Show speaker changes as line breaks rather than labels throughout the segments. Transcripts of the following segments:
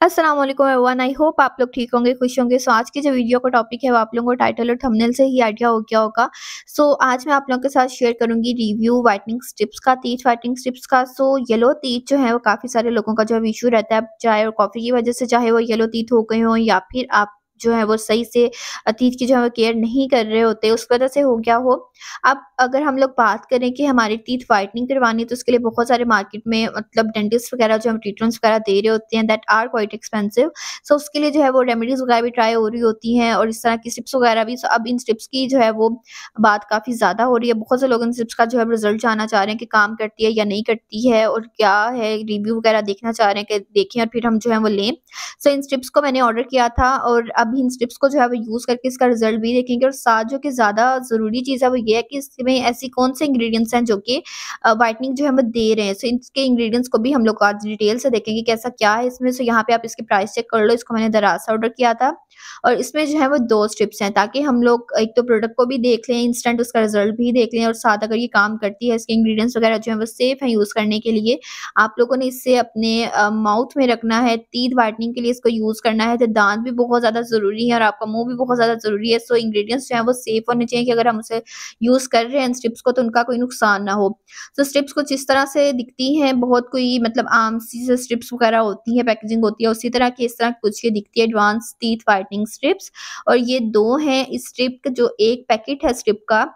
अस्सलाम वालेकुम everyone. I hope आप लोग ठीक होंगे, खुश होंगे। सो आज की जो वीडियो का टॉपिक है वो आप लोगों को टाइटल और थंबनेल से ही आइडिया हो गया होगा। सो आज मैं आप लोगों के साथ शेयर करूंगी रिव्यू व्हाइटनिंग स्ट्रिप्स का, टीथ व्हाइटनिंग स्ट्रिप्स का। सो येलो टीथ जो है वो काफ़ी सारे लोगों का जो है इशू रहता है, चाहे वो कॉफ़ी की वजह से चाहे वो येलो टीथ हो गए हों या फिर आप जो है वो सही से टीथ की जो है वो केयर नहीं कर रहे होते, उस वजह से हो गया हो। अब अगर हम लोग बात करें कि हमारी टीथ व्हाइटनिंग करवानी है तो उसके लिए बहुत सारे मार्केट में मतलब डेंटिस्ट वगैरह जो हम ट्रीटमेंट्स वगैरह दे रहे होते हैं दैट आर क्वाइट एक्सपेंसिव। सो उसके लिए जो है वो रेमेडीज़ वगैरह भी ट्राई हो रही होती हैं और इस तरह की स्ट्रिप्स वगैरह भी। सो अब इन स्ट्रिप्स की जो है वो बात काफ़ी ज़्यादा हो रही है। बहुत से लोग इन स्ट्रिप्स का जो है रिज़ल्ट जानना चाह रहे हैं कि काम करती है या नहीं करती है और क्या है, रिव्यू वगैरह देखना चाह रहे हैं कि देखें और फिर हम जो है वो लें। सो इन स्ट्रिप्स को मैंने ऑर्डर किया था और अब इन स्ट्रिप्स को जो है वो यूज़ करके इसका रिज़ल्ट भी देखेंगे और साथ जो कि ज़्यादा ज़रूरी चीज़ है वो ये है कि इसमें ऐसी कौन से इंग्रीडिएंट्स हैं जो कि व्हाइटनिंग जो है वो दे रहे हैं। सो इसके इंग्रीडिएंट्स को भी हम लोग आज डिटेल से देखेंगे कि ऐसा क्या है इसमें। सो यहाँ पे आप इसकी प्राइस चेक कर लो। इसको मैंने दराज से ऑर्डर किया था और इसमें जो है वो 2 स्ट्रिप्स हैं ताकि हम लोग एक तो प्रोडक्ट को भी देख लें, इंस्टेंट उसका रिज़ल्ट भी देख लें और साथ अगर ये काम करती है, इसके इंग्रीडिएंट्स वगैरह जो है वो सेफ है यूज़ करने के लिए। आप लोगों ने इसे अपने माउथ में रखना है, टीथ व्हाइटनिंग के लिए इसको यूज़ करना है, तो दांत भी बहुत ज़्यादा ज़रूरी है और आपका मुँह भी बहुत ज़्यादा ज़रूरी है। सो इंग्रीडिएंट्स जो हैं वो सेफ होने चाहिए कि अगर हम उसे यूज़ कर रहे हैं स्ट्रिप्स को तो उनका कोई नुकसान ना हो। तो स्ट्रिप्स कुछ इस तरह से दिखती हैं, बहुत कोई मतलब आम सी से स्ट्रिप्स वगैरह होती है, पैकेजिंग होती है उसी तरह की, इस तरह कुछ ये दिखती है एडवांस टीथ व्हाइटनिंग स्ट्रिप्स। और ये 2 हैं स्ट्रिप का, जो एक पैकेट है स्ट्रिप का,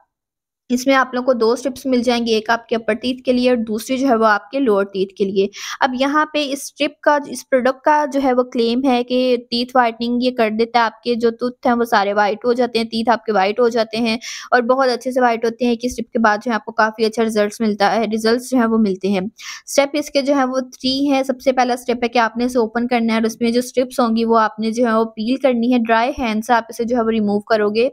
इसमें आप लोगों को 2 स्ट्रिप्स मिल जाएँगी, एक आपके अपर टीथ के लिए और दूसरी जो है वो आपके लोअर टीथ के लिए। अब यहाँ पे इस स्ट्रिप का, इस प्रोडक्ट का जो है वो क्लेम है कि टीथ व्हाइटनिंग ये कर देता है, आपके जो टूथ हैं वो सारे व्हाइट हो जाते हैं, टीथ आपके व्हाइट हो जाते हैं और बहुत अच्छे से व्हाइट होते हैं कि स्ट्रिप के बाद जो है आपको काफ़ी अच्छा रिज़ल्ट्स जो है वो मिलते हैं। स्टेप इसके जो है वो 3 हैं। सबसे पहला स्टेप है कि आपने इसे ओपन करना है और उसमें जो स्ट्रिप्स होंगी वो आपने जो है वो पील करनी है। ड्राई हैंड से आप इसे जो है वो रिमूव करोगे।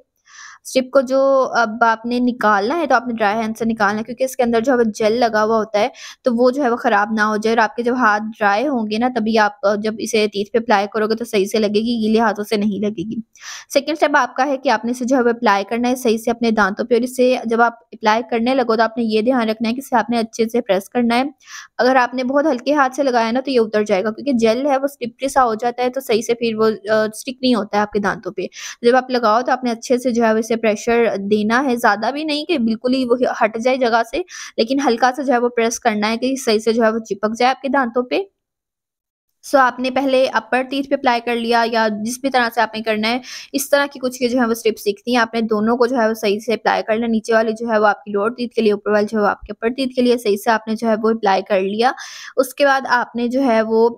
स्ट्रिप को जो अब आपने निकालना है तो आपने ड्राई हैंड से निकालना है क्योंकि इसके अंदर जो है वो जेल लगा हुआ होता है, तो वो जो है वो ख़राब ना हो जाए और आपके जब हाथ ड्राई होंगे ना तभी आप जब इसे टीथ पे अप्लाई करोगे तो सही से लगेगी, गीले हाथों से नहीं लगेगी। सेकंड स्टेप आपका है कि आपने इसे जो है वो अप्लाई करना है सही से अपने दाँतों पे और इसे जब आप अप्लाई करने लगो तो आपने ये ध्यान रखना है कि इसे आपने अच्छे से प्रेस करना है। अगर आपने बहुत हल्के हाथ से लगाया ना तो ये उतर जाएगा क्योंकि जेल है वो स्लिपरी सा हो जाता है तो सही से फिर वो स्टिक नहीं होता है आपके दाँतों पे। जब आप लगाओ तो आपने अच्छे से जो है वैसे प्रेशर देना है, ज़्यादा भी नहीं कि बिल्कुल ही वो हट जाए जगह से, लेकिन हल्का सा जो है वो प्रेस करना है कि सही से जो है वो चिपक जाए आपके दाँतों पे। सो आपने पहले अपर टीथ पे अप्लाई कर लिया या जिस भी तरह से आपने करना है, इस तरह की कुछ ये जो है वो स्टेप्स दिखती हैं। आपने दोनों को जो है वो सही से अप्लाई कर लिया, नीचे वाली जो है वो आपकी लोअर टीथ के लिए, ऊपर वाली जो है वो आपके अपर टीथ के लिए सही से आपने जो है वो अप्लाई कर लिया। उसके बाद आपने जो है वो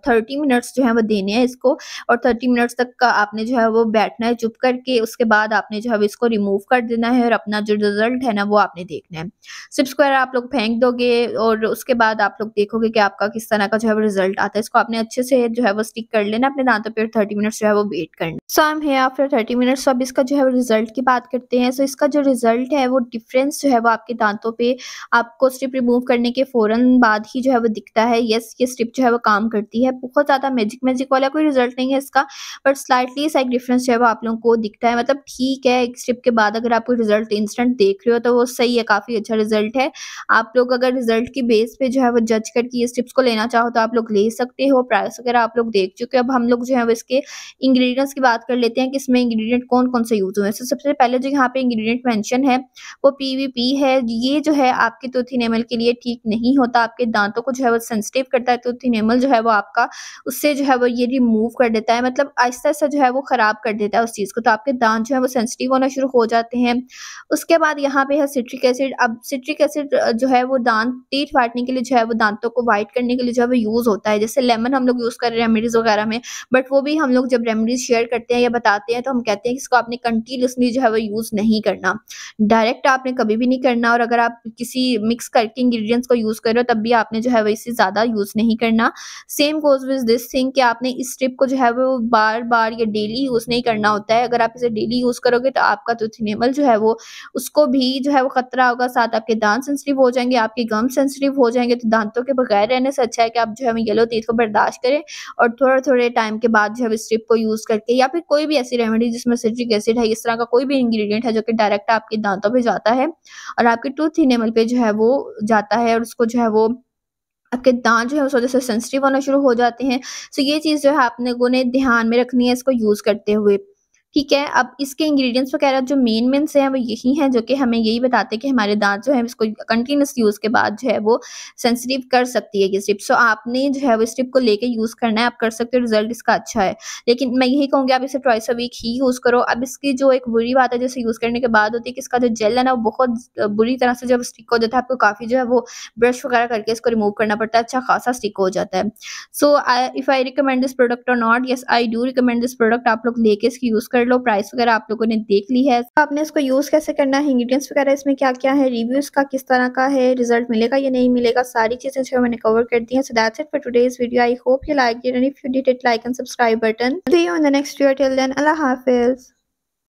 30 मिनट्स जो है वो देने हैं इसको और 30 मिनट्स तक का आपने जो है वो बैठना है चुप करके। उसके बाद आपने जो है वो इसको रिमूव कर देना है और अपना जो रिज़ल्ट है ना वो आपने देखना है। चिप्स वगैरह आप लोग फेंक दोगे और उसके बाद आप लोग देखोगे कि आपका किस तरह का जो है वो रिज़ल्ट आता है। इसको आपने अच्छे से जो है वो स्टिक कर लेना अपने दाँतों पे और 30 मिनट्स जो है वो वेट करना। So I am here after 30 minutes. So अब इसका जो है वो रिज़ल्ट की बात करते हैं। सो इसका जो रिज़ल्ट है वो डिफ़रेंस जो है वो आपके दाँतों पे आपको स्ट्रिप रिमूव करने के फ़ौरन बाद ही जो है वो दिखता है। येस, ये स्ट्रिप जो है वो काम करती है। बहुत ज़्यादा मैजिक वाला कोई रिज़ल्ट नहीं है इसका, बट स्लाइटली सा एक डिफ़रेंस जो है वो आप लोगों को दिखता है। मतलब ठीक है, एक स्ट्रिप के बाद अगर आप कोई रिज़ल्ट इंस्टेंट देख रहे हो तो वो सही है, काफ़ी अच्छा रिज़ल्ट है। आप लोग अगर रिज़ल्ट की बेस पे जो है वो जज करके ये स्ट्रिप्स को लेना चाहो तो आप लोग ले सकते हो। प्राइस वगैरह आप लोग देख चुके हो। अब हम लोग जो है वो इसके इंग्रीडिएंट्स की बात कर लेते हैं कि इसमें इंग्रीडिएंट कौन-कौन से यूज़ हुए हैं। तो सबसे पहले जो यहाँ पे इंग्रीडिएंट मेंशन है वो पीवीपी है। ये जो है आपके टूथ इनेमल के लिए ठीक नहीं होता, आपके दाँतों को जो है वो सेंसिटिव करता है। टूथ इनेमल जो है वो आपका उससे जो है वो ये रिमूव कर देता है, मतलब आहिस्ता-आहिस्ता जो है वो ख़राब कर देता है उस चीज़ को। तो आपके दाँत जो है वो सेंसिटिव होना शुरू हो जाते हैं। उसके बाद यहाँ पे है सिट्रिक एसिड। अब सिट्रिक एसिड जो है वो दाँत टीथ व्हाइटनिंग के लिए जो है वो दाँतों को व्हाइट करने के लिए जो है वो यूज़ होता है। जैसे लेमन हम लोग यूज़ कर रहे हैं रेमेडीज़ वगैरह में, बट वो भी हम लोग जब रेमेडीज़ शेयर करते हैं या बताते हैं तो हम कहते हैं कि इसको आपने कंटीन्यूअसली जो है वो यूज़ नहीं करना। डायरेक्ट आपने कभी भी नहीं करना और अगर आप किसी मिक्स करके इंग्रीडिएंट्स को यूज़ कर रहे हो तब भी आपने जो है वो इससे ज़्यादा यूज़ नहीं करना। Same goes with this thing कि आपने इस स्ट्रिप को जो है वो बार-बार या डेली यूज़ नहीं करना होता है। अगर आप इसे डेली यूज़ करोगे तो आपका टूथ इनेमल जो है वो उसको भी जो है वो खतरा होगा, साथ आपके दाँत सेंसिटिव हो जाएँगे, आपके गम सेंसिटिव हो जाएँगे। तो दाँतों के बगैर रहने से अच्छा है कि आप जो है येलो टीथ को बर्दाश्त करें और थोड़े-थोड़े टाइम के बाद जो है स्ट्रिप को यूज़ करके या फिर कोई भी ऐसी रेमेडी जिसमें सिट्रिक एसिड है, इस तरह का कोई भी इंग्रीडिएंट है जो कि डायरेक्ट आपके दाँतों पे जाता है और आपके टूथ इनेमल पे जो है वो जाता है और उसको जो है वो आपके दाँत जो है उस वज़ह से सेंसिटिव होना शुरू हो जाते हैं। सो ये चीज़ जो है आप लोगों ने ध्यान में रखनी है इसको यूज़ करते हुए। ठीक है, अब इसके इंग्रीडिएंट्स वगैरह जो मेन से हैं वो यही हैं जो कि हमें यही बताते हैं कि हमारे दाँत जो है इसको कंटीन्यूअस यूज़ के बाद जो है वो सेंसिटिव कर सकती है ये स्टेप। सो आपने जो है वो स्टेप को लेके यूज़ करना है, आप कर सकते हो, रिज़ल्ट इसका अच्छा है। लेकिन मैं यही कहूँगी आप इसे ट्वाइस अ वीक ही यूज़ करो। अब इसकी जो एक बुरी बात है जैसे यूज़ करने के बाद होती है कि इसका जो जेल है ना वो बहुत बुरी तरह से जब स्टिक हो जाता है, आपको काफ़ी जो है वो ब्रश वगैरह करके इसको रिमूव करना पड़ता है, अच्छा खासा स्टिक हो जाता है। So if I recommend this product और नॉट, yes I do recommend this product. आप लोग लेके इसकी यूज़ कर लो, प्राइस वगैरह आप लोगों ने देख ली है। तो आपने इसको यूज़ कैसे करना है, इंग्रीडिएंट्स वगैरह इसमें क्या-क्या है, रिव्यू इसका किस तरह का है, रिजल्ट मिलेगा या नहीं मिलेगा, सारी चीज़ें जो है मैंने कवर कर दी हैं। So that's it for today's video. I hope you liked it and if you did, hit like and subscribe button. See you in the next video, till then अल्लाह हाफ़िज़।